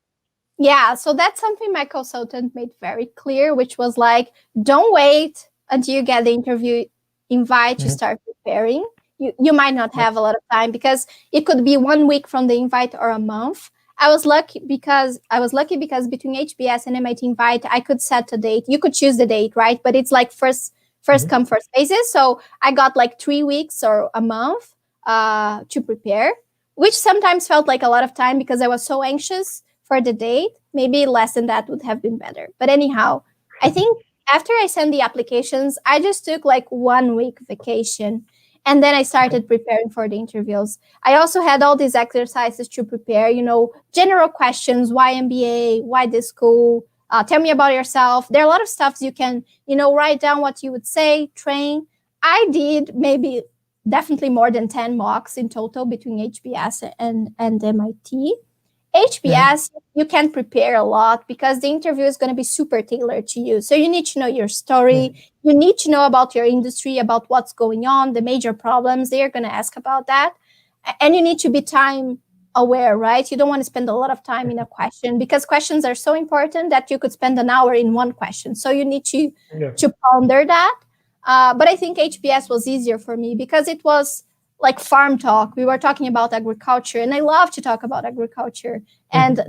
Yeah, so that's something my consultant made very clear, which was like, don't wait until you get the interview invite to start preparing. You might not have a lot of time, because it could be 1 week from the invite or a month. I was lucky because between HBS and MIT invite, I could set a date. You could choose the date, right? But it's like first come, first basis. So I got like 3 weeks or a month to prepare, which sometimes felt like a lot of time because I was so anxious for the date. Maybe less than that would have been better. But anyhow, I think after I sent the applications, I just took like 1 week vacation. And then I started preparing for the interviews. I also had all these exercises to prepare, general questions. Why MBA? Why this school? Tell me about yourself. There are a lot of stuff you can, write down what you would say, train. I did definitely more than 10 mocks in total between HBS and MIT. HBS, you can prepare a lot because the interview is going to be super tailored to you. So you need to know your story. You need to know about your industry, about what's going on, the major problems. They're going to ask about that. And you need to be time aware, right? You don't want to spend a lot of time in a question, because questions are so important that you could spend an hour in one question. So you need to ponder that. But I think HBS was easier for me because it was like farm talk. We were talking about agriculture, and I love to talk about agriculture. And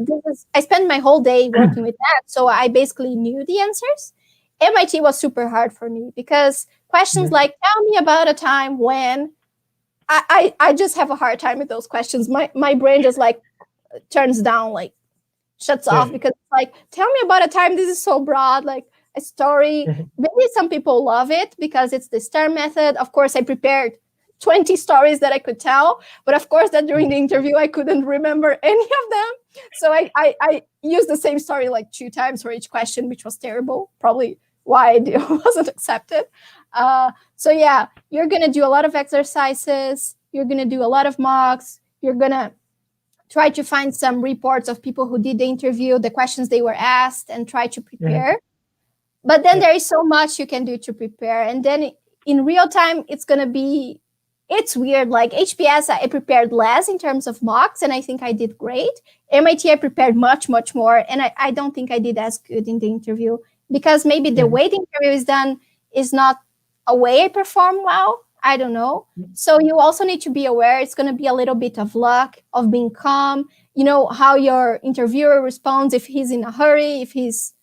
I spent my whole day working with that. So I basically knew the answers. MIT was super hard for me because questions like, tell me about a time when, I just have a hard time with those questions. My brain just like turns down, like shuts off, because it's like, tell me about a time. This is so broad, like a story. Maybe some people love it because it's the STAR method. Of course, I prepared 20 stories that I could tell. But of course, that during the interview, I couldn't remember any of them. So I used the same story like 2 times for each question, which was terrible. Probably why I wasn't accepted. So yeah, you're going to do a lot of exercises. You're going to do a lot of mocks. You're going to try to find some reports of people who did the interview, the questions they were asked, and try to prepare. But then there is so much you can do to prepare. And then in real time, it's weird. Like HBS, I prepared less in terms of mocks, and I think I did great. MIT, I prepared much, much more. And I don't think I did as good in the interview because maybe the way the interview is done is not a way I perform well. I don't know. So you also need to be aware it's going to be a little bit of luck, of being calm, how your interviewer responds, if he's in a hurry, if he's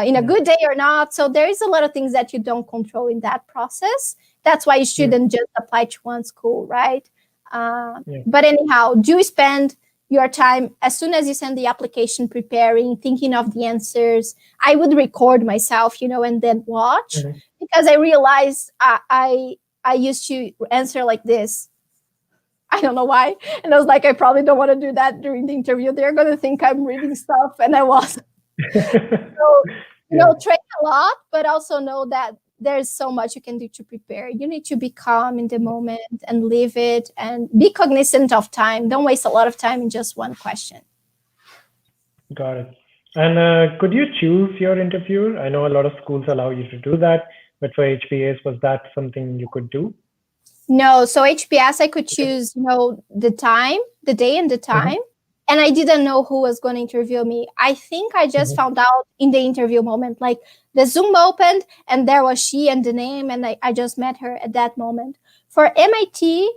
in a good day or not. So there is a lot of things that you don't control in that process. That's why you shouldn't just apply to one school, right? But anyhow, do spend your time as soon as you send the application preparing, thinking of the answers. I would record myself, and then watch because I realized I used to answer like this. I don't know why. And I was like, I probably don't want to do that during the interview. They're going to think I'm reading stuff. And I wasn't. So, train a lot, but also know that there's so much you can do to prepare. You need to be calm in the moment and live it and be cognizant of time. Don't waste a lot of time in just one question. Got it. And could you choose your interviewer? I know a lot of schools allow you to do that, but for HBAs, was that something you could do? No. So HBS, I could choose, the time, the day and the time. And I didn't know who was going to interview me. I think I just found out in the interview moment, like the Zoom opened and there was she and the name, and I just met her at that moment. For MIT,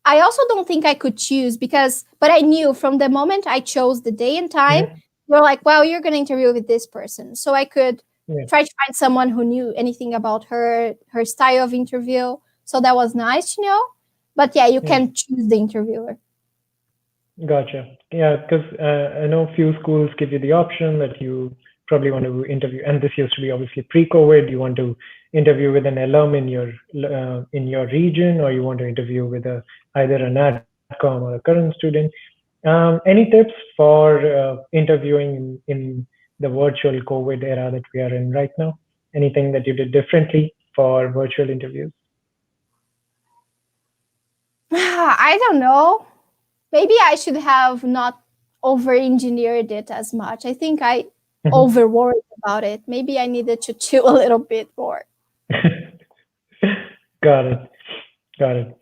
I also don't think I could choose but I knew from the moment I chose the day and time, you're like, well, you're going to interview with this person. So I could try to find someone who knew anything about her style of interview. So that was nice, But yeah, you can choose the interviewer. Gotcha. Yeah, because I know a few schools give you the option that you probably want to interview, and this used to be obviously pre-COVID. You want to interview with an alum in your region, or you want to interview with either an adcom or a current student. Any tips for interviewing in the virtual COVID era that we are in right now? Anything that you did differently for virtual interviews? I don't know. Maybe I should have not over-engineered it as much. I think I over-worried about it. Maybe I needed to chill a little bit more. Got it.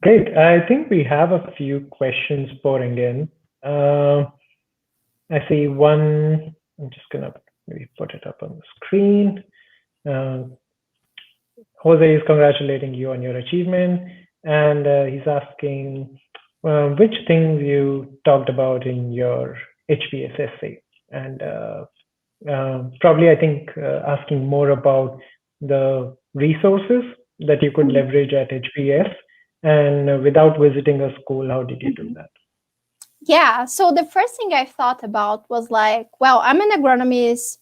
Great. I think we have a few questions pouring in. I see one. I'm just going to maybe put it up on the screen. Jose is congratulating you on your achievement, and he's asking which things you talked about in your HBS essay, and probably I think asking more about the resources that you could leverage at HBS, and without visiting a school, how did you do that? Yeah, so the first thing I thought about was like, well, I'm an agronomist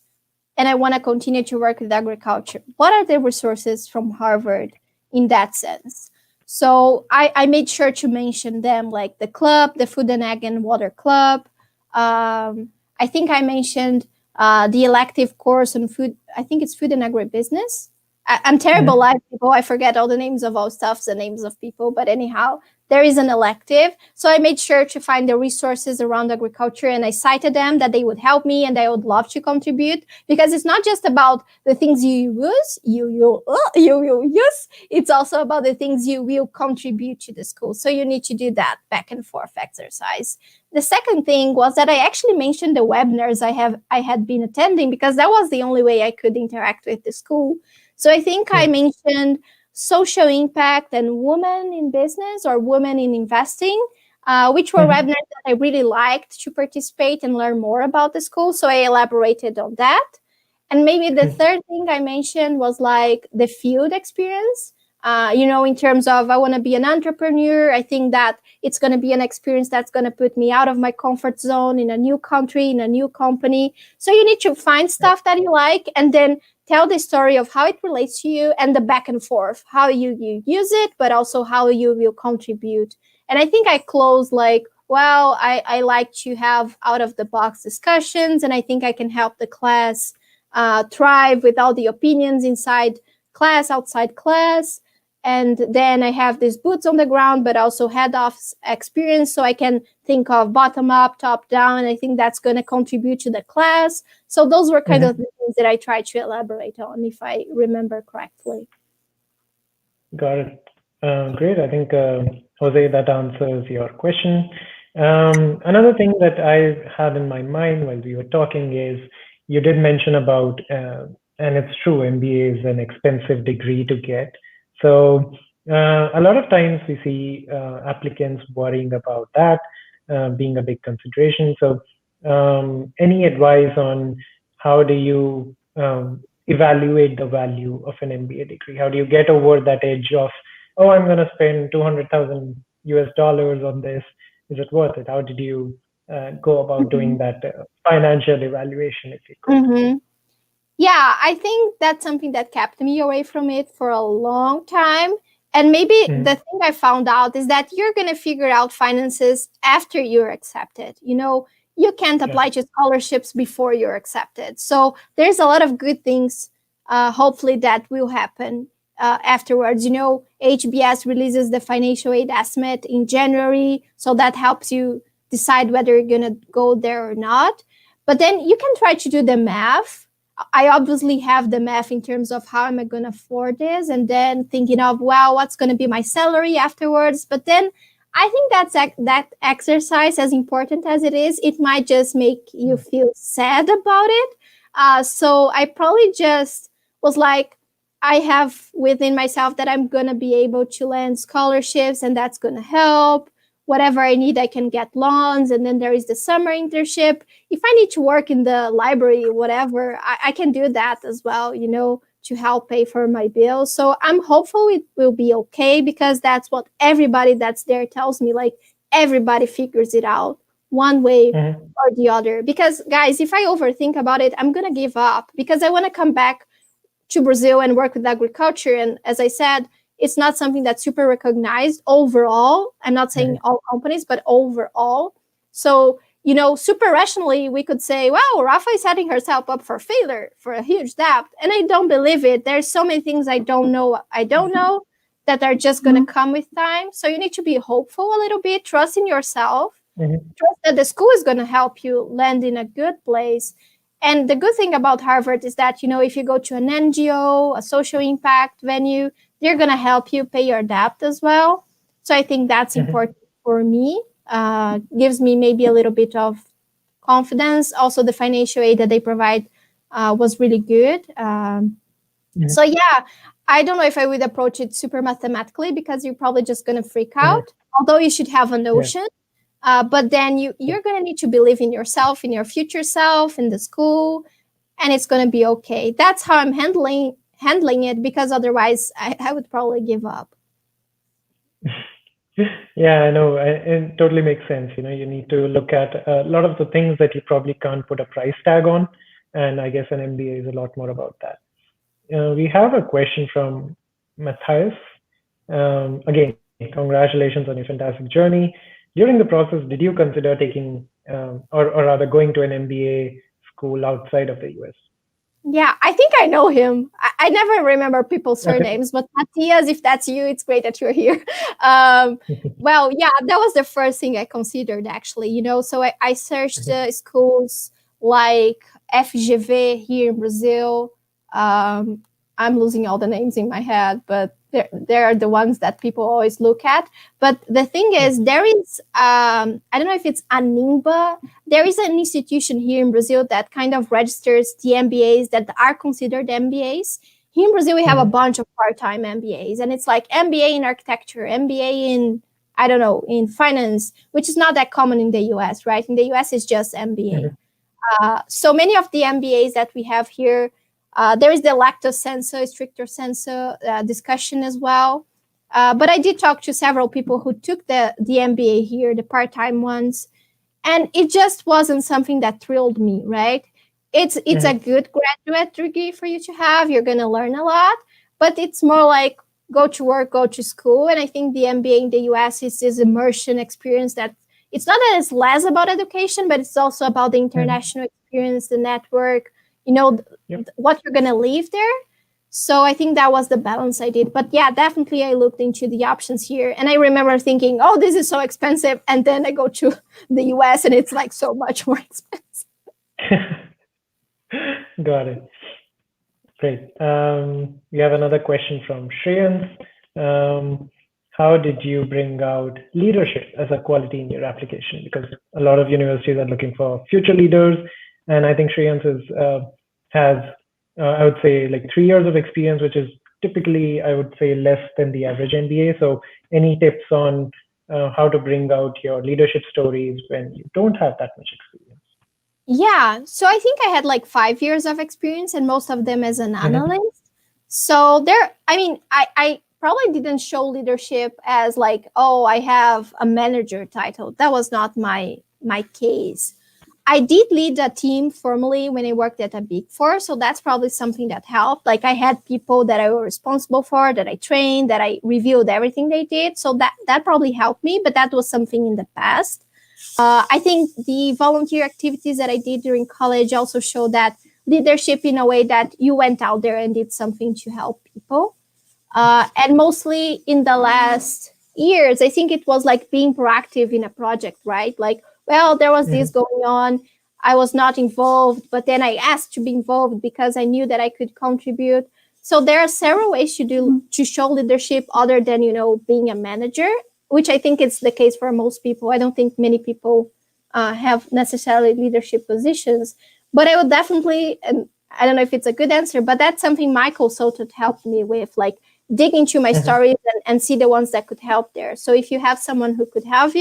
and I want to continue to work with agriculture. What are the resources from Harvard in that sense? So I made sure to mention them, like the club, the Food and Ag and Water Club. I think I mentioned the elective course on food. I think it's food and agribusiness. I'm terrible at people. I forget all the names of all stuff, the names of people. But anyhow, there is an elective. So I made sure to find the resources around agriculture, and I cited them that they would help me and I would love to contribute, because it's not just about the things you use. It's also about the things you will contribute to the school. So you need to do that back and forth exercise. The second thing was that I actually mentioned the webinars I had been attending, because that was the only way I could interact with the school. So I think I mentioned social impact and women in business or women in investing, which were webinars that I really liked to participate and learn more about the school. So I elaborated on that. And maybe the third thing I mentioned was like the field experience. In terms of I want to be an entrepreneur. I think that it's going to be an experience that's going to put me out of my comfort zone in a new country, in a new company. So you need to find stuff that you like and then tell the story of how it relates to you and the back and forth, how you use it, but also how you will contribute. And I think I close like, well, I like to have out of the box discussions, and I think I can help the class thrive with all the opinions inside class, outside class. And then I have these boots on the ground, but also head off experience. So I can think of bottom up, top down. And I think that's going to contribute to the class. So those were kind of the things that I tried to elaborate on, if I remember correctly. Got it. Great. I think, Jose, that answers your question. Another thing that I had in my mind while we were talking is you did mention about, and it's true, MBA is an expensive degree to get. So a lot of times we see applicants worrying about that being a big consideration. So any advice on how do you evaluate the value of an MBA degree? How do you get over that edge of, oh, I'm going to spend 200,000 US dollars on this. Is it worth it? How did you go about doing that financial evaluation, if you could? Yeah, I think that's something that kept me away from it for a long time. And maybe the thing I found out is that you're going to figure out finances after you're accepted. You know, you can't apply to scholarships before you're accepted. So there's a lot of good things, hopefully, that will happen afterwards. You know, HBS releases the financial aid estimate in January. So that helps you decide whether you're going to go there or not. But then you can try to do the math. I obviously have the math in terms of how am I going to afford this, and then thinking of, well, what's going to be my salary afterwards. But then I think that exercise, as important as it is, it might just make you feel sad about it. So I probably just was like, I have within myself that I'm going to be able to land scholarships, and that's going to help. Whatever I need, I can get loans. And then there is the summer internship. If I need to work in the library, whatever, I can do that as well, you know, to help pay for my bills. So I'm hopeful it will be okay, because that's what everybody that's there tells me. Like, everybody figures it out one way or the other. Because, guys, if I overthink about it, I'm going to give up, because I want to come back to Brazil and work with agriculture. And as I said, it's not something that's super recognized overall. I'm not saying all companies, but overall. So, you know, super rationally, we could say, wow, Rafa is setting herself up for failure, for a huge debt. And I don't believe it. There's so many things I don't know that are just going to come with time. So you need to be hopeful a little bit, trust in yourself, trust that the school is going to help you land in a good place. And the good thing about Harvard is that, you know, if you go to an NGO, a social impact venue, they're going to help you pay your debt as well. So I think that's important for me. Gives me maybe a little bit of confidence. Also, the financial aid that they provide was really good. So yeah, I don't know if I would approach it super mathematically, because you're probably just going to freak out, although you should have a notion. But then you're going to need to believe in yourself, in your future self, in the school, and it's going to be okay. That's how I'm handling it, because otherwise I would probably give up. Yeah, I know. It totally makes sense. You know, you need to look at a lot of the things that you probably can't put a price tag on. And I guess an MBA is a lot more about that. We have a question from Matthias. Again, congratulations on your fantastic journey. During the process, did you consider taking, or rather going to an MBA school outside of the US? Yeah, I think I know him. I never remember people's surnames, but Matthias, if that's you, it's great that you're here. Well, yeah, that was the first thing I considered, actually. You know, so I searched schools like FGV here in Brazil. I'm losing all the names in my head, but they're the ones that people always look at. But the thing is, there is, I don't know if it's Animba. There is an institution here in Brazil that kind of registers the MBAs that are considered MBAs. Here in Brazil, we have a bunch of part-time MBAs, and it's like MBA in architecture, MBA in, I don't know, in finance, which is not that common in the US, right? In the US, it's just MBA. So many of the MBAs that we have here, there is the lacto sensu, stricter sensu discussion as well. But I did talk to several people who took the MBA here, the part-time ones, and it just wasn't something that thrilled me, right? It's a good graduate degree for you to have. You're going to learn a lot, but it's more like go to work, go to school. And I think the MBA in the US is this immersion experience that it's not that it's less about education, but it's also about the international experience, the network, what you're going to leave there. So I think that was the balance I did. But yeah, definitely I looked into the options here. And I remember thinking, oh, this is so expensive. And then I go to the US and it's like so much more expensive. Got it. Great. We have another question from Shreyans. How did you bring out leadership as a quality in your application? Because a lot of universities are looking for future leaders. And I think Shreyans has, I would say, like 3 years of experience, which is typically, I would say, less than the average MBA. So any tips on how to bring out your leadership stories when you don't have that much experience? Yeah, so I think I had like 5 years of experience and most of them as an analyst. So I probably didn't show leadership as like, oh, I have a manager title. That was not my case. I did lead a team formally when I worked at a Big Four. So that's probably something that helped. Like I had people that I was responsible for, that I trained, that I reviewed everything they did. So that probably helped me, but that was something in the past. I think the volunteer activities that I did during college also show that leadership in a way that you went out there and did something to help people. And mostly in the last years, I think it was like being proactive in a project, right? Like, well, there was this going on. I was not involved, but then I asked to be involved because I knew that I could contribute. So there are several ways to show leadership other than, being a manager, which I think is the case for most people. I don't think many people have necessarily leadership positions, but I would definitely, and I don't know if it's a good answer, but that's something my consultant helped me with, like dig into my stories and see the ones that could help there. So if you have someone who could help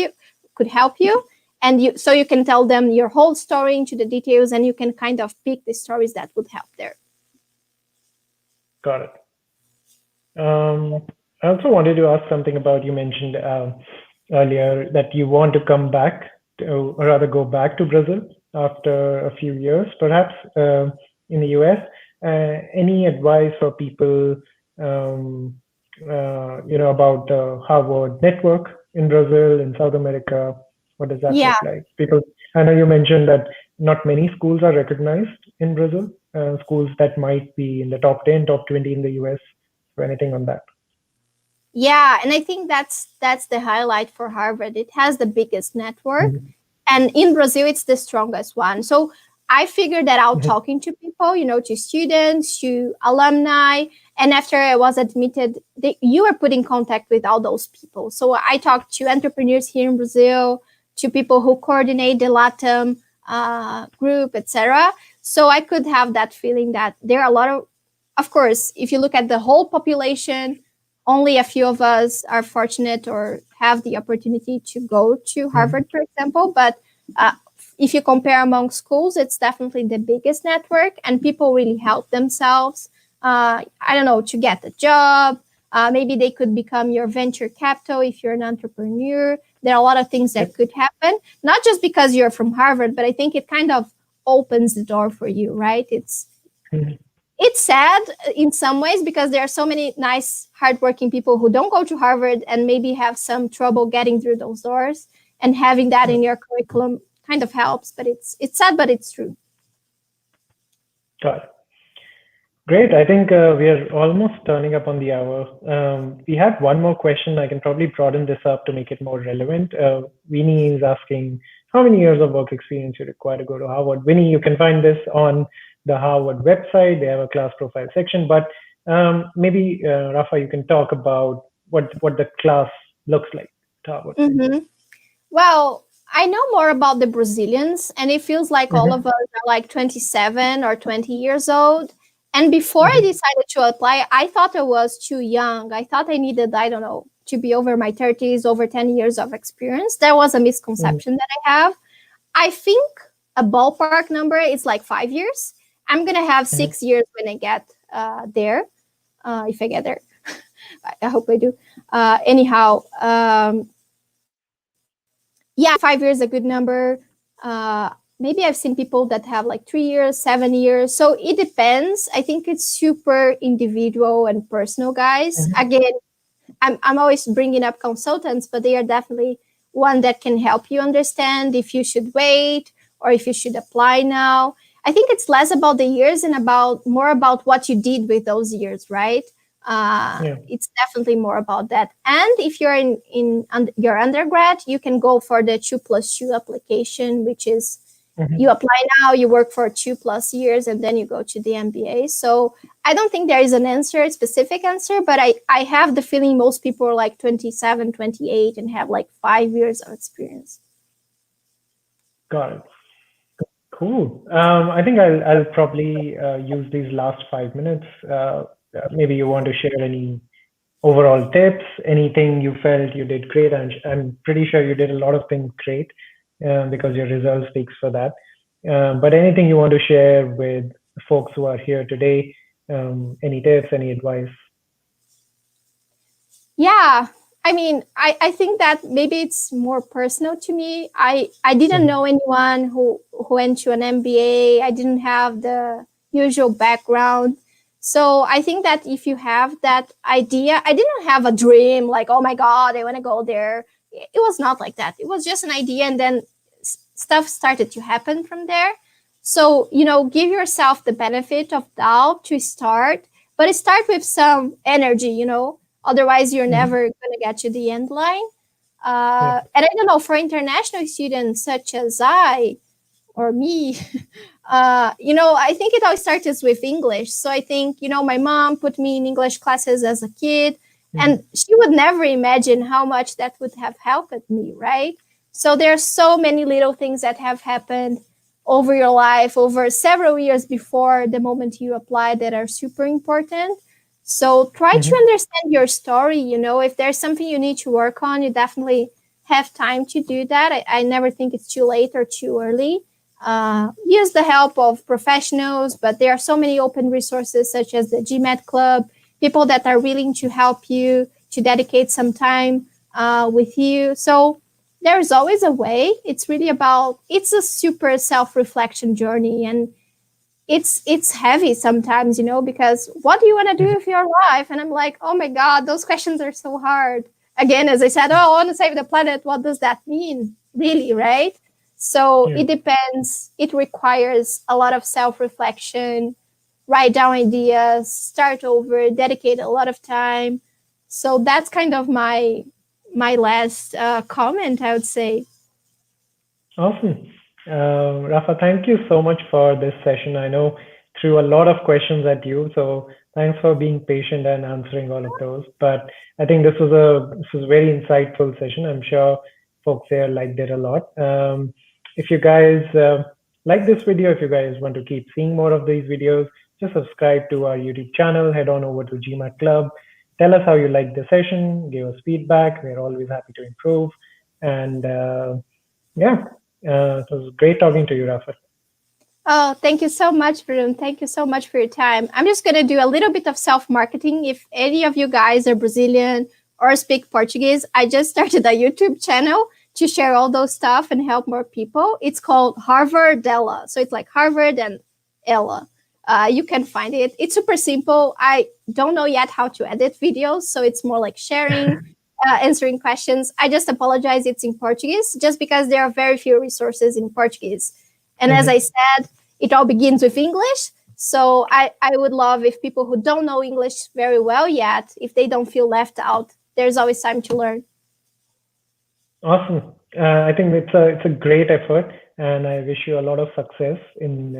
you, and you can tell them your whole story into the details, and you can kind of pick the stories that would help there. Got it. I also wanted to ask something about, you mentioned earlier that you want to come back or rather go back to Brazil after a few years, perhaps in the US. Any advice for people, about the Harvard network in Brazil, in South America? What does that look like? People, I know you mentioned that not many schools are recognized in Brazil, schools that might be in the top 10, top 20 in the US. So anything on that? Yeah, and I think that's the highlight for Harvard. It has the biggest network, and in Brazil, it's the strongest one. So I figured that out talking to people, to students, to alumni, and after I was admitted, you were put in contact with all those people. So I talked to entrepreneurs here in Brazil, to people who coordinate the LATAM group, etc. So I could have that feeling that there are a lot of course, if you look at the whole population, only a few of us are fortunate or have the opportunity to go to Harvard, for example. But if you compare among schools, it's definitely the biggest network, and people really help themselves. I don't know, to get a job. Maybe they could become your venture capital if you're an entrepreneur. There are a lot of things that could happen, not just because you're from Harvard, but I think it kind of opens the door for you, right? It's sad in some ways because there are so many nice, hardworking people who don't go to Harvard and maybe have some trouble getting through those doors, and having that in your curriculum kind of helps. But it's sad, but it's true. Got it. Great. I think we are almost turning up on the hour. We have one more question. I can probably broaden this up to make it more relevant. Winnie is asking how many years of work experience you require to go to Harvard. Winnie, you can find this on the Harvard website. They have a class profile section, but maybe Rafa, you can talk about what the class looks like at Harvard. Well, I know more about the Brazilians, and it feels like all of us are like 27 or 20 years old. And before I decided to apply, I thought I was too young. I thought I needed, I don't know, to be over my 30s, over 10 years of experience. That was a misconception that I have. I think a ballpark number is like 5 years. I'm going to have 6 years when I get there, if I get there. I hope I do. Anyhow, yeah, 5 years is a good number. maybe I've seen people that have like 3 years, 7 years. So it depends. I think it's super individual and personal, guys. Again, I'm always bringing up consultants, but they are definitely one that can help you understand if you should wait or if you should apply now. I think it's less about the years and more about what you did with those years, right? It's definitely more about that. And if you're in your undergrad, you can go for the 2+2 application, which is you apply now, you work for 2+ years, and then you go to the MBA. So I don't think there is an specific answer, but I have the feeling most people are like 27, 28 and have like 5 years of experience. Got it. Cool. I think I'll probably use these last 5 minutes. Maybe you want to share any overall tips, anything you felt you did great. And I'm pretty sure you did a lot of things great because your result speaks for that. But anything you want to share with folks who are here today, any tips, any advice? Yeah. I mean, I think that maybe it's more personal to me. I didn't know anyone who went to an MBA. I didn't have the usual background. So I think that if you have that idea, I didn't have a dream like, oh my God, I want to go there. It was not like that. It was just an idea. And then stuff started to happen from there. So, give yourself the benefit of doubt to start, but start with some energy, Otherwise, you're never going to get to the end line. And I don't know, for international students such as I or me, I think it all started with English. So I think, my mom put me in English classes as a kid, and she would never imagine how much that would have helped me, right? So there are so many little things that have happened over your life, over several years before the moment you apply that are super important. So try to understand your story. If there's something you need to work on, you definitely have time to do that. I never think it's too late or too early. Use the help of professionals, but there are so many open resources such as the GMAT Club, people that are willing to help you, to dedicate some time with you. So there's always a way. It's a super self-reflection journey, and it's heavy sometimes, because what do you want to do with your life? And I'm like, oh my God, those questions are so hard. Again, as I said, I want to save the planet. What does that mean? Really, right? So it depends. It requires a lot of self-reflection, write down ideas, start over, dedicate a lot of time. So that's kind of my last comment, I would say. Awesome. Rafa, thank you so much for this session. I know threw a lot of questions at you, so thanks for being patient and answering all of those. But I think this was a very insightful session. I'm sure folks here liked it a lot. If you guys like this video, if you guys want to keep seeing more of these videos, just subscribe to our YouTube channel, head on over to GMAT Club, tell us how you liked the session, give us feedback. We're always happy to improve. And it was great talking to you, Rafa. Oh, thank you so much, Varun. Thank you so much for your time. I'm just going to do a little bit of self-marketing. If any of you guys are Brazilian or speak Portuguese, I just started a YouTube channel to share all those stuff and help more people. It's called Harvard Ella. So it's like Harvard and Ella. You can find it. It's super simple. I don't know yet how to edit videos, so it's more like sharing, answering questions. I just apologize it's in Portuguese, just because there are very few resources in Portuguese. And as I said, it all begins with English. So I would love if people who don't know English very well yet, if they don't feel left out, there's always time to learn. Awesome. I think it's a great effort, and I wish you a lot of success in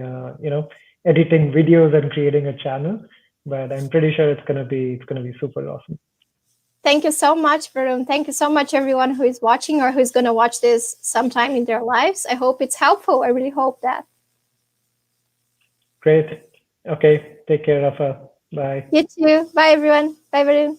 editing videos and creating a channel. But I'm pretty sure it's gonna be super awesome. Thank you so much, Varun. Thank you so much, everyone who is watching or who's going to watch this sometime in their lives. I hope it's helpful. I really hope that. Great. Okay. Take care, Rafa. Bye. You too. Bye, everyone. Bye, Varun.